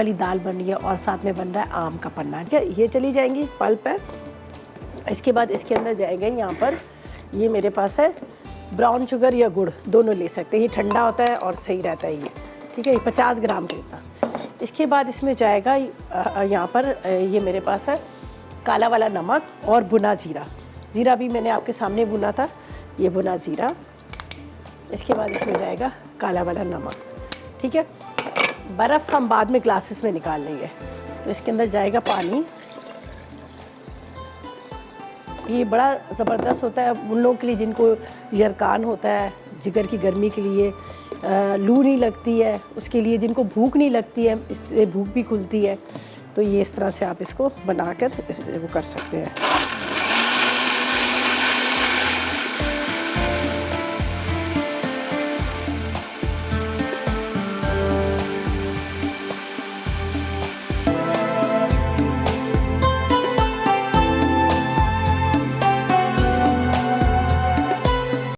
वाली दाल बन रही है और साथ में बन रहा है आम का पन्ना। ठीक है, ये चली जाएंगी, पल्प है। इसके बाद इसके अंदर जाएंगे यहाँ पर, ये मेरे पास है ब्राउन शुगर या गुड़, दोनों ले सकते हैं। ये ठंडा होता है और सही रहता है ये। ठीक है, ये 50 ग्राम का इतना। इसके बाद इसमें जाएगा यहाँ पर ये मेरे पास है काला वाला नमक और भुना ज़ीरा। ज़ीरा भी मैंने आपके सामने भुना था, ये भुना ज़ीरा। इसके बाद इसमें जाएगा काला वाला नमक। ठीक है, बर्फ़ हम बाद में ग्लासेस में निकाल लेंगे। तो इसके अंदर जाएगा पानी। ये बड़ा ज़बरदस्त होता है उन लोगों के लिए जिनको यरकान होता है, जिगर की गर्मी के लिए, लू नहीं लगती है, उसके लिए जिनको भूख नहीं लगती है, इससे भूख भी खुलती है। तो ये इस तरह से आप इसको बनाकर वो कर सकते हैं।